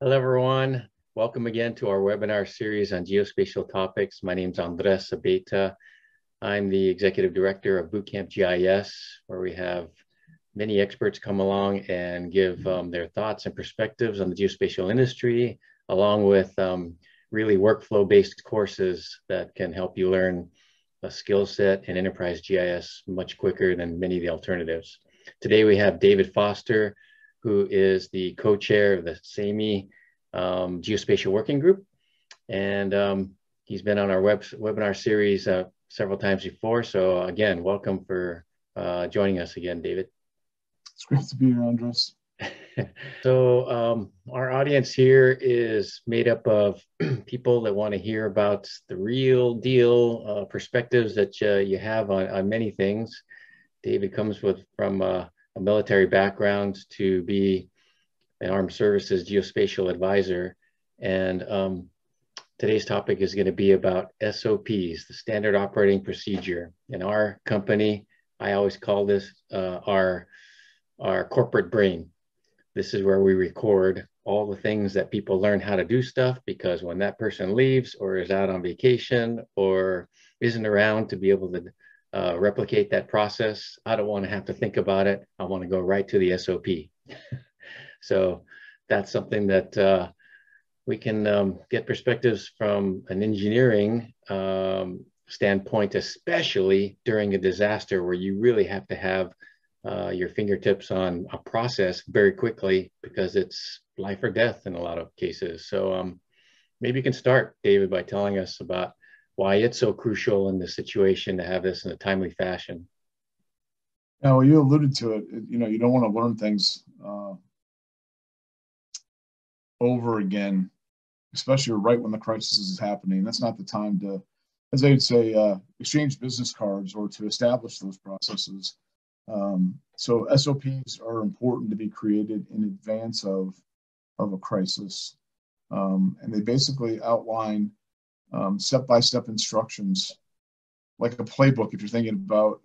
Hello, everyone. Welcome again to our webinar series on geospatial topics. My name is Andres Abeyta. I'm the Executive Director of Bootcamp GIS, where we have many experts come along and give their thoughts and perspectives on the geospatial industry, along with really workflow-based courses that can help you learn a skill set in enterprise GIS much quicker than many of the alternatives. Today, we have David Foster, who is the co-chair of the SAME Geospatial Working Group. And he's been on our webinar series several times before. So again, welcome for joining us again, David. It's great to be here, Andres. So our audience here is made up of people that want to hear about the real deal perspectives that you have on many things. David comes from a military background to be an armed services geospatial advisor. And today's topic is going to be about SOPs, the standard operating procedure. In our company, I always call this our corporate brain. This is where we record all the things that people learn how to do stuff, because when that person leaves or is out on vacation or isn't around to be able to replicate that process, I don't want to have to think about it. I want to go right to the SOP. So that's something that we can get perspectives from an engineering standpoint, especially during a disaster where you really have to have your fingertips on a process very quickly, because it's life or death in a lot of cases. So maybe you can start, David, by telling us about why it's so crucial in this situation to have this in a timely fashion. Yeah, well, you alluded to it. You don't want to learn things over again, especially right when the crisis is happening. That's not the time to, as they would say, exchange business cards or to establish those processes. So SOPs are important to be created in advance of a crisis. And they basically outline step-by-step instructions, like a playbook. If you're thinking about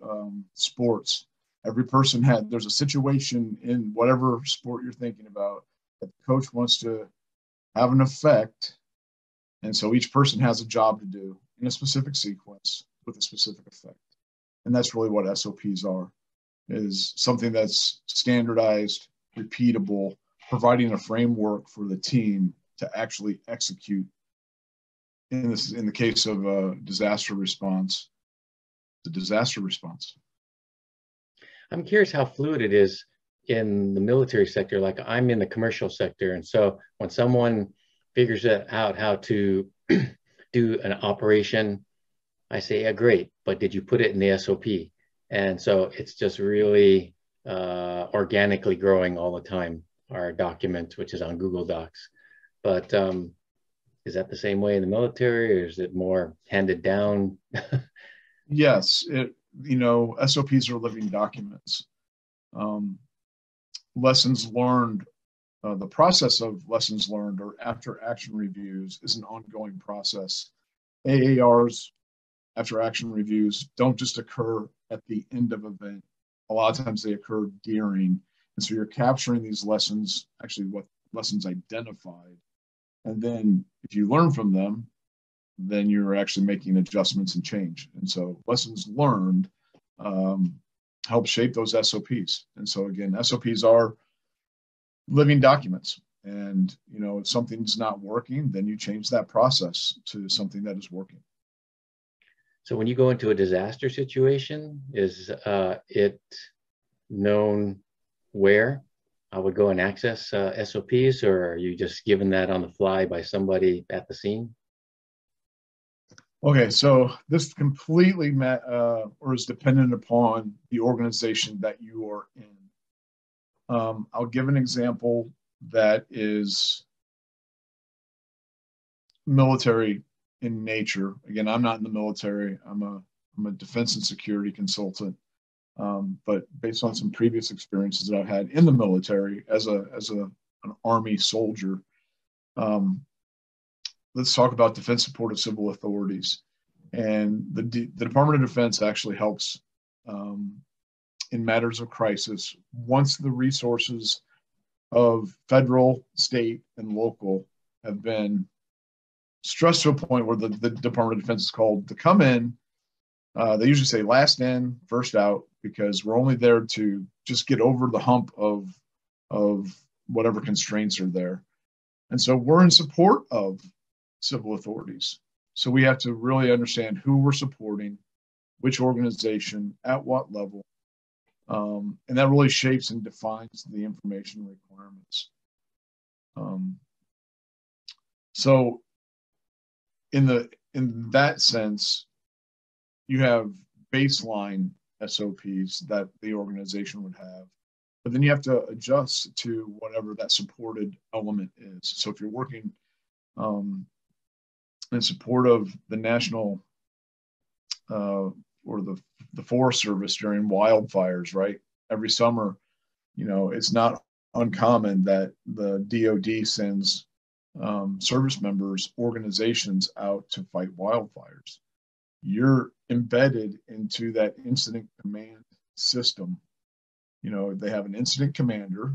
sports, every person there's a situation in whatever sport you're thinking about that the coach wants to have an effect. And so each person has a job to do in a specific sequence with a specific effect. And that's really what SOPs are, is something that's standardized, repeatable, providing a framework for the team to actually execute. In the case of a disaster response, the disaster response. I'm curious how fluid it is in the military sector. Like, I'm in the commercial sector. And so when someone figures out how to do an operation, I say, yeah, great, but did you put it in the SOP? And so it's just really organically growing all the time, our document, which is on Google Docs. But is that the same way in the military, or is it more handed down? Yes, SOPs are living documents. Lessons learned, the process of lessons learned or after action reviews is an ongoing process. AARs, after action reviews, don't just occur at the end of an event. A lot of times they occur during. And so you're capturing these lessons, actually what lessons identified. And then if you learn from them, then you're actually making adjustments and change. And so lessons learned help shape those SOPs. And so again, SOPs are living documents. And if something's not working, then you change that process to something that is working. So when you go into a disaster situation, is it known where I would go and access SOPs, or are you just given that on the fly by somebody at the scene? Okay, so this completely or is dependent upon the organization that you are in. I'll give an example that is military in nature. Again, I'm not in the military. I'm a defense and security consultant. But based on some previous experiences that I've had in the military as an Army soldier, let's talk about defense supportive civil authorities. And the Department of Defense actually helps in matters of crisis. Once the resources of federal, state, and local have been stressed to a point where the Department of Defense is called to come in. They usually say last in, first out, because we're only there to just get over the hump of whatever constraints are there. And so we're in support of civil authorities. So we have to really understand who we're supporting, which organization, at what level. And that really shapes and defines the information requirements. So in that sense, you have baseline SOPs that the organization would have, but then you have to adjust to whatever that supported element is. So if you're working in support of the national or the Forest Service during wildfires, right? Every summer, it's not uncommon that the DoD sends service members, organizations out to fight wildfires. You're embedded into that incident command system. They have an incident commander,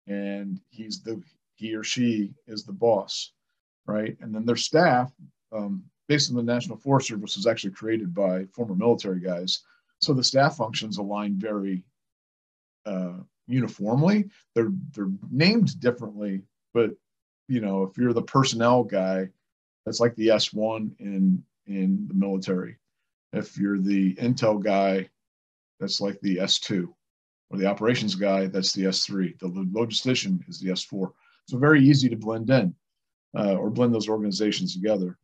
and he or she is the boss, right? And then their staff, based on the National Forest Service, was actually created by former military guys. So the staff functions align very uniformly. They're named differently, but if you're the personnel guy, that's like the S1 in the military. If you're the intel guy, that's like the S2, or the operations guy, that's the S3. The logistician is the S4. So very easy to blend in or blend those organizations together.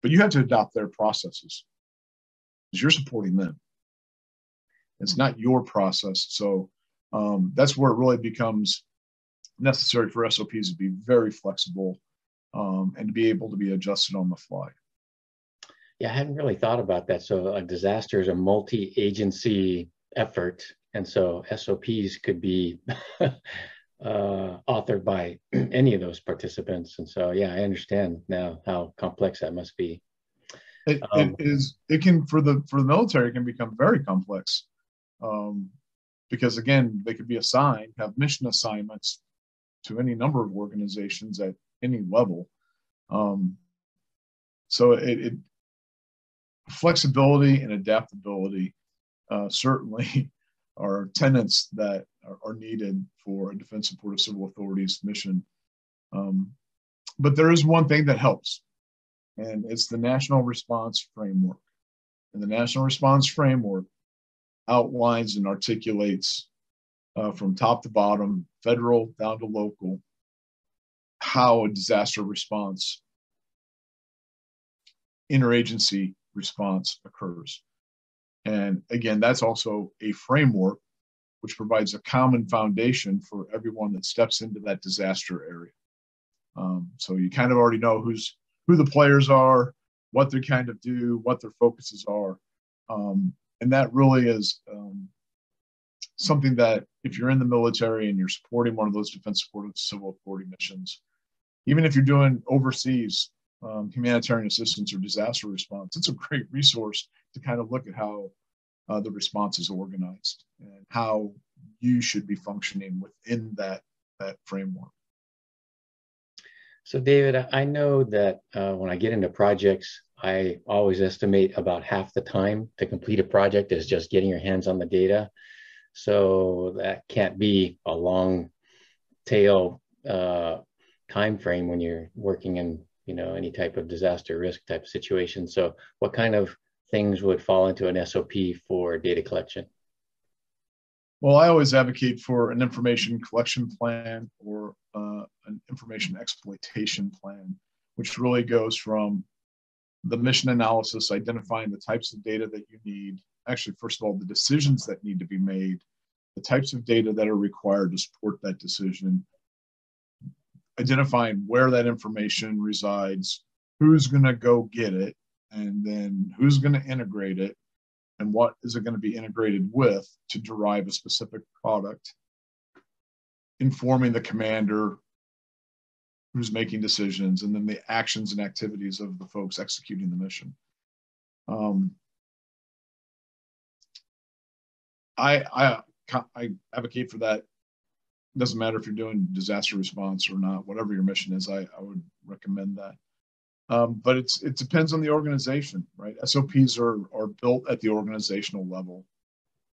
But you have to adopt their processes because you're supporting them. It's not your process. So that's where it really becomes necessary for SOPs to be very flexible and to be able to be adjusted on the fly. Yeah, I hadn't really thought about that. So a disaster is a multi-agency effort. And so SOPs could be authored by any of those participants. And so, yeah, I understand now how complex that must be. It can, for the military, it can become very complex because, again, they could be assigned, have mission assignments to any number of organizations at any level. So flexibility and adaptability certainly are tenets that are needed for a defense supportive civil authorities mission. But there is one thing that helps, and it's the National Response Framework. And the National Response Framework outlines and articulates from top to bottom, federal down to local, how a disaster response, interagency response occurs. And again, that's also a framework which provides a common foundation for everyone that steps into that disaster area. So you kind of already know who the players are, what they kind of do, what their focuses are. And that really is something that if you're in the military and you're supporting one of those defense supportive civil authority missions, even if you're doing overseas humanitarian assistance or disaster response, it's a great resource to kind of look at how the response is organized and how you should be functioning within that framework. So David, I know that when I get into projects, I always estimate about half the time to complete a project is just getting your hands on the data. So that can't be a long tail time frame when you're working in any type of disaster risk type of situation. So what kind of things would fall into an SOP for data collection? Well, I always advocate for an information collection plan or an information exploitation plan, which really goes from the mission analysis, identifying the types of data that you need. Actually, first of all, the decisions that need to be made, the types of data that are required to support that decision, identifying where that information resides, who's going to go get it, and then who's going to integrate it, and what is it going to be integrated with to derive a specific product, informing the commander who's making decisions, and then the actions and activities of the folks executing the mission. I advocate for that doesn't matter if you're doing disaster response or not, whatever your mission is, I would recommend that. But it depends on the organization, right? SOPs are built at the organizational level.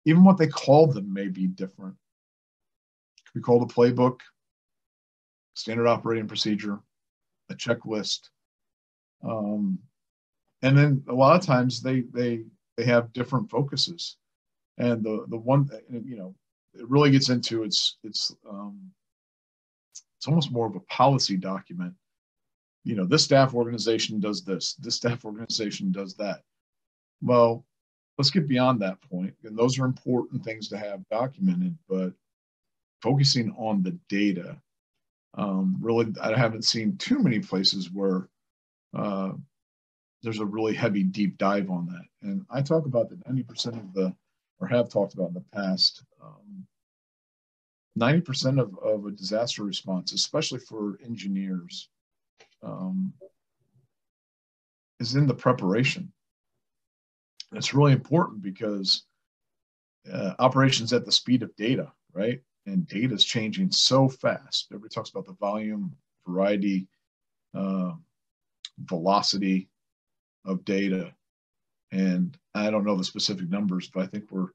Even what they call them may be different. It could be called a playbook, standard operating procedure, a checklist. And then a lot of times they have different focuses. And the one, you know, it really gets into it's almost more of a policy document. You know, this staff organization does this staff organization does that. Well, let's get beyond that point. And those are important things to have documented, but focusing on the data, really, I haven't seen too many places where there's a really heavy deep dive on that. And I talk about that 90% of the, or have talked about in the past, 90% of a disaster response, especially for engineers, is in the preparation. And it's really important because operations at the speed of data, right? And data is changing so fast. Everybody talks about the volume, variety, velocity of data. And I don't know the specific numbers, but I think we're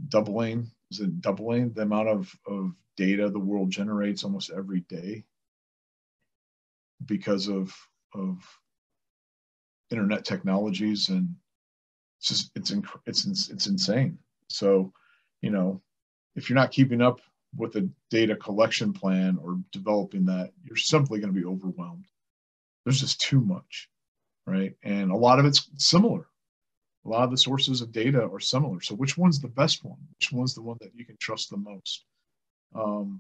doubling. Is it doubling the amount of data the world generates almost every day because of internet technologies? And it's just it's insane. So, you know, if you're not keeping up with a data collection plan or developing that, you're simply going to be overwhelmed. There's just too much, right? And a lot of it's similar. A lot of the sources of data are similar. So which one's the best one? Which one's the one that you can trust the most? And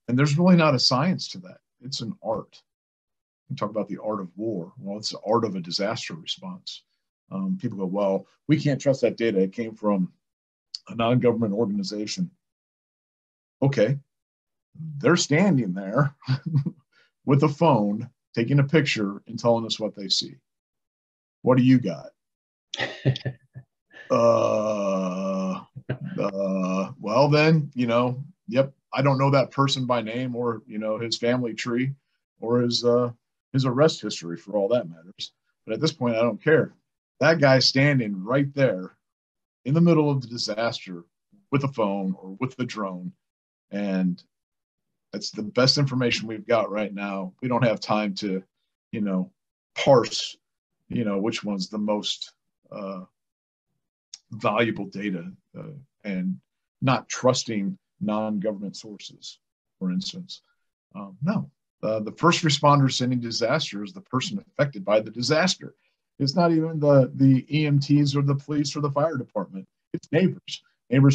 there's really not a science to that. It's an art. We talk about the art of war. Well, it's the art of a disaster response. People go, well, we can't trust that data. It came from a non-government organization. Okay. They're standing there with a phone, taking a picture and telling us what they see. What do you got? Well then, you know, yep, I don't know that person by name or, you know, his family tree or his arrest history for all that matters. But at this point, I don't care. That guy's standing right there in the middle of the disaster with a phone or with the drone. And that's the best information we've got right now. We don't have time to, you know, parse, you know, which one's the most valuable data and not trusting non-government sources, for instance. No, the first responder sending disaster is the person affected by the disaster. It's not even the EMTs or the police or the fire department. It's neighbors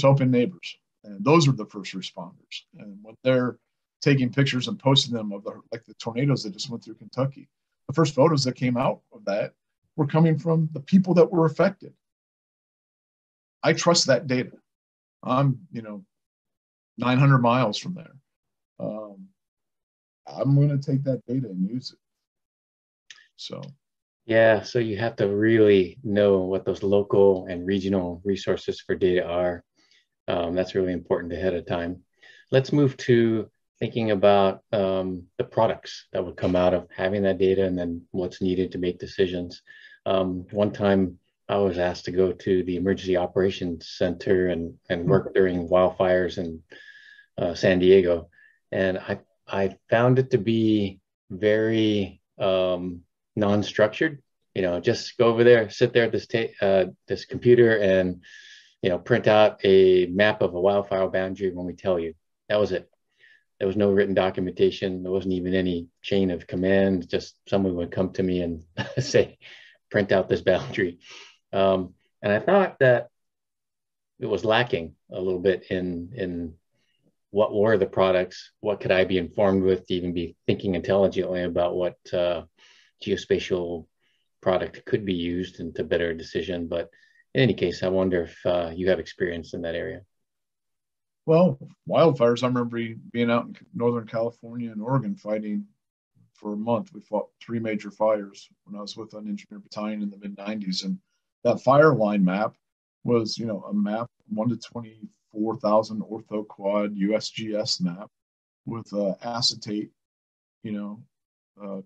helping neighbors. And those are the first responders. And when they're taking pictures and posting them of like the tornadoes that just went through Kentucky, the first photos that came out of that were coming from the people that were affected. I trust that data. I'm, you know, 900 miles from there. I'm going to take that data and use it. So. Yeah, so you have to really know what those local and regional resources for data are. That's really important ahead of time. Let's move to thinking about the products that would come out of having that data and then what's needed to make decisions. One time I was asked to go to the Emergency Operations Center and work during wildfires in San Diego. And I found it to be very non-structured. You know, just go over there, sit there at this computer and, you know, print out a map of a wildfire boundary when we tell you. That was it. There was no written documentation. There wasn't even any chain of command. Just someone would come to me and say, print out this boundary. And I thought that it was lacking a little bit in what were the products, what could I be informed with to even be thinking intelligently about what geospatial product could be used into better decision. But in any case, I wonder if you have experience in that area. Well, wildfires, I remember being out in Northern California and Oregon fighting for a month. We fought 3 major fires when I was with an engineer battalion in the mid-90s. And that fire line map was, you know, a map 1 to 24 4,000 ortho quad USGS map with acetate,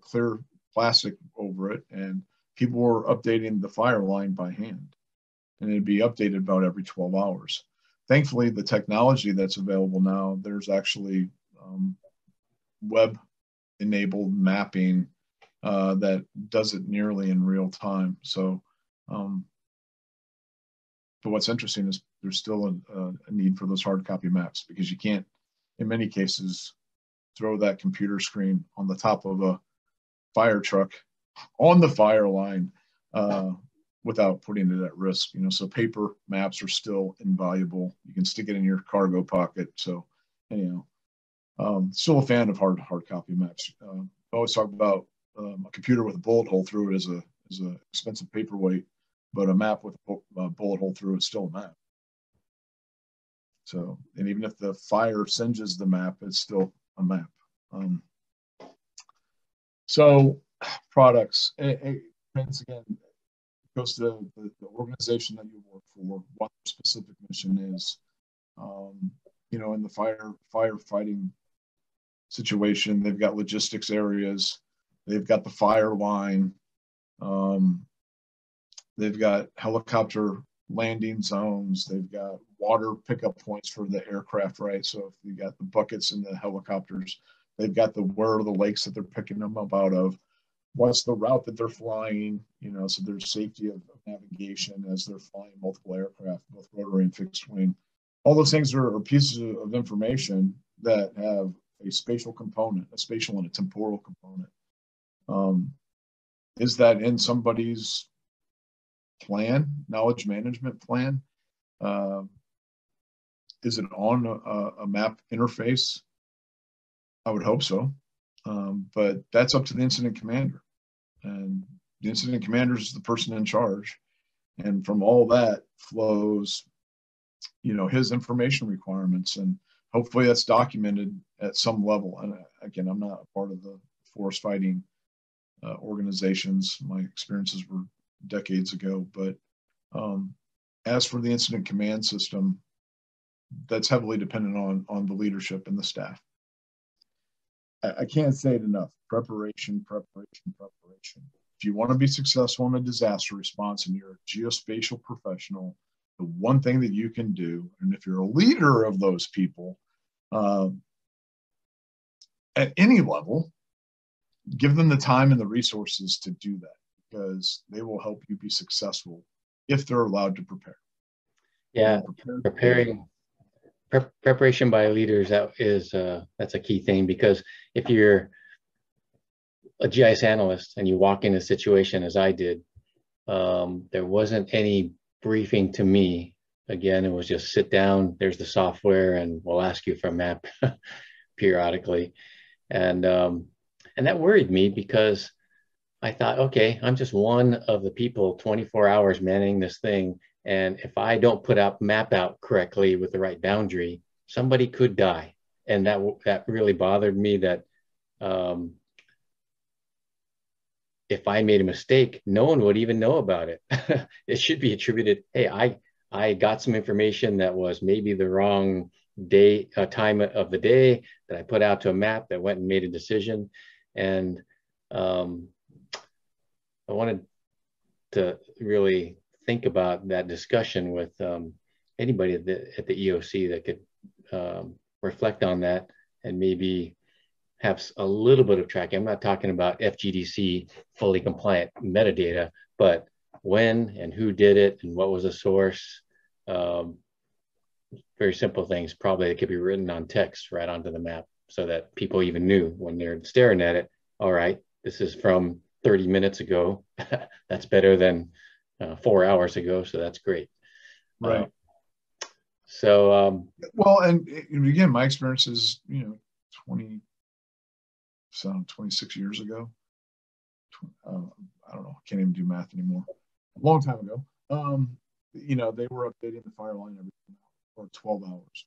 clear plastic over it, and people were updating the fire line by hand, and it'd be updated about every 12 hours. Thankfully, the technology that's available now, there's actually web-enabled mapping that does it nearly in real time. So, but what's interesting is there's still a need for those hard copy maps, because you can't, in many cases, throw that computer screen on the top of a fire truck on the fire line without putting it at risk. So paper maps are still invaluable. You can stick it in your cargo pocket. So anyhow, still a fan of hard copy maps. I always talk about a computer with a bullet hole through it is a expensive paperweight, but a map with a bullet hole through it is still a map. So, and even if the fire singes the map, it's still a map. So products, it depends again, it goes to the organization that you work for, what their specific mission is. In the firefighting situation, they've got logistics areas, they've got the fire line, they've got helicopter landing zones, they've got water pickup points for the aircraft, right? So if you got the buckets and the helicopters, they've got where are the lakes that they're picking them up out of, what's the route that they're flying, so there's safety of navigation as they're flying multiple aircraft, both rotary and fixed wing. All those things are pieces of information that have a spatial component, a spatial and a temporal component. Is that in somebody's plan, knowledge management plan? Is it on a map interface? I would hope so. But that's up to the incident commander. And the incident commander is the person in charge. And from all that flows, his information requirements. And hopefully that's documented at some level. And again, I'm not a part of the forest fighting organizations. My experiences were decades ago. But as for the incident command system, that's heavily dependent on the leadership and the staff. I can't say it enough. Preparation. If you want to be successful in a disaster response and you're a geospatial professional, the one thing that you can do, and if you're a leader of those people at any level, give them the time and the resources to do that, because they will help you be successful if they're allowed to prepare. Yeah, preparation by leaders, that's a key thing, because if you're a GIS analyst and you walk in a situation as I did, there wasn't any briefing to me. Again, it was just sit down, there's the software, and we'll ask you for a map periodically. And that worried me, because I thought, okay, I'm just one of the people 24 hours manning this thing. And if I don't put a map out correctly with the right boundary, somebody could die. And that really bothered me, that if I made a mistake, no one would even know about it. It should be attributed, hey, I got some information that was maybe the wrong time of the day, that I put out to a map that went and made a decision. And I wanted to really think about that discussion with anybody at the EOC that could reflect on that and maybe have a little bit of tracking. I'm not talking about FGDC fully compliant metadata, but when and who did it and what was the source. Very simple things, probably that could be written on text right onto the map, so that people even knew when they're staring at it, all right, this is from 30 minutes ago. That's better than 4 hours ago, so that's great. Right. Well, and again, my experience is 26 years ago. I don't know, can't even do math anymore. A long time ago. They were updating the fire line every 12 hours.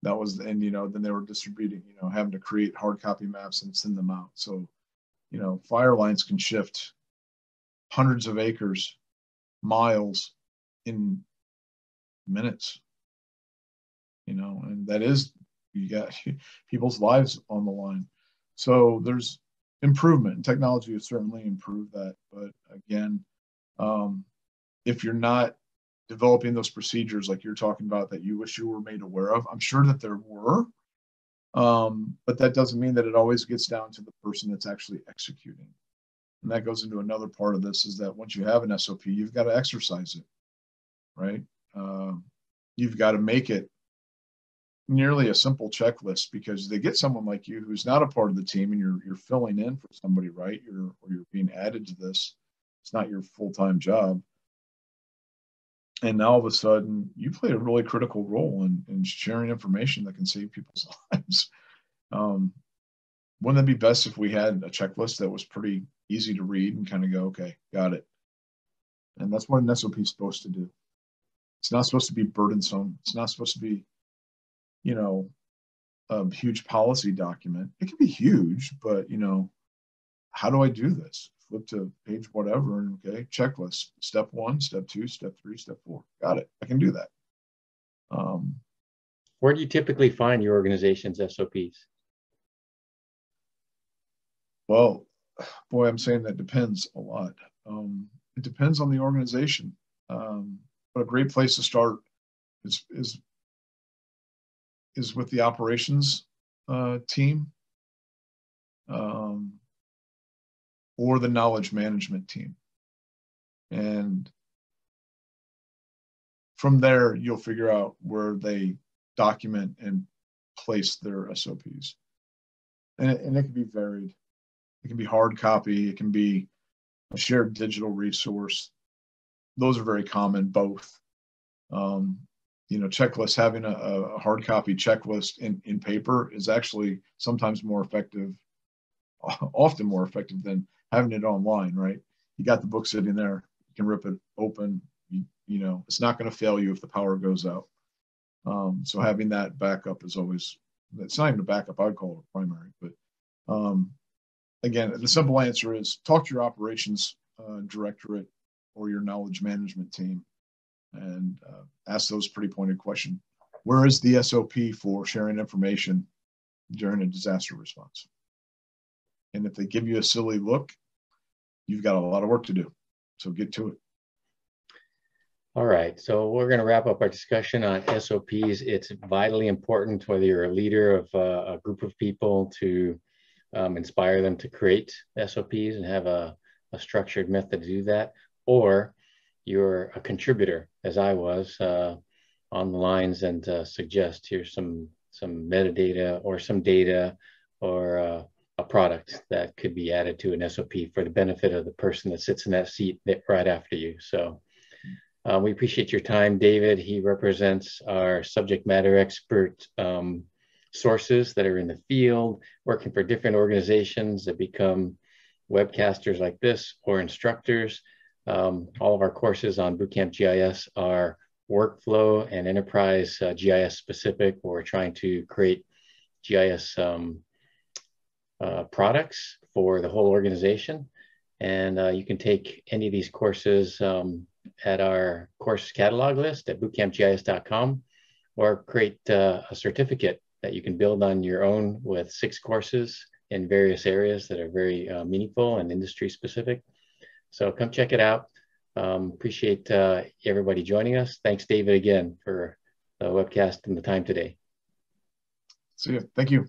That was, and then they were distributing, having to create hard copy maps and send them out. So, fire lines can shift hundreds of acres, miles in minutes, and that is, you got people's lives on the line. So there's improvement, and technology has certainly improved that. But again, if you're not developing those procedures like you're talking about that you wish you were made aware of, I'm sure that there were, but that doesn't mean that it always gets down to the person that's actually executing. And that goes into another part of this, is that once you have an SOP, you've got to exercise it, right? You've got to make it nearly a simple checklist, because they get someone like you who's not a part of the team, and you're filling in for somebody, right? You're being added to this. It's not your full-time job. And now all of a sudden you play a really critical role in sharing information that can save people's lives. Wouldn't it be best if we had a checklist that was pretty easy to read and kind of go, okay, got it? And that's what an SOP is supposed to do. It's not supposed to be burdensome. It's not supposed to be, a huge policy document. It can be huge, but, how do I do this? Flip to page whatever, and okay, checklist. Step 1, step 2, step 3, step 4. Got it. I can do that. Where do you typically find your organization's SOPs? Well, boy, I'm saying that depends a lot. It depends on the organization. But a great place to start is with the operations team, or the knowledge management team. And from there, you'll figure out where they document and place their SOPs. And it can be varied. It can be hard copy. It can be a shared digital resource. Those are very common, both. Checklists, having a hard copy checklist in paper is actually sometimes more effective, often more effective than having it online, right? You got the book sitting there, you can rip it open, it's not going to fail you if the power goes out. So having that backup is always, it's not even a backup, I'd call it a primary. But again, the simple answer is talk to your operations directorate or your knowledge management team, and ask those pretty pointed questions. Where is the SOP for sharing information during a disaster response? And if they give you a silly look, you've got a lot of work to do. So get to it. All right, so we're going to wrap up our discussion on SOPs. It's vitally important, whether you're a leader of a group of people, to inspire them to create SOPs and have a structured method to do that, or you're a contributor, as I was, on the lines and suggest here's some metadata or some data or a product that could be added to an SOP for the benefit of the person that sits in that seat right after you. So we appreciate your time, David. He represents our subject matter expert sources that are in the field, working for different organizations that become webcasters like this or instructors. All of our courses on Bootcamp GIS are workflow and enterprise GIS specific. We're trying to create GIS products for the whole organization. And you can take any of these courses at our course catalog list at bootcampgis.com, or create a certificate that you can build on your own with 6 courses in various areas that are very meaningful and industry specific. So come check it out. Appreciate everybody joining us. Thanks, David, again for the webcast and the time today. See you. Thank you.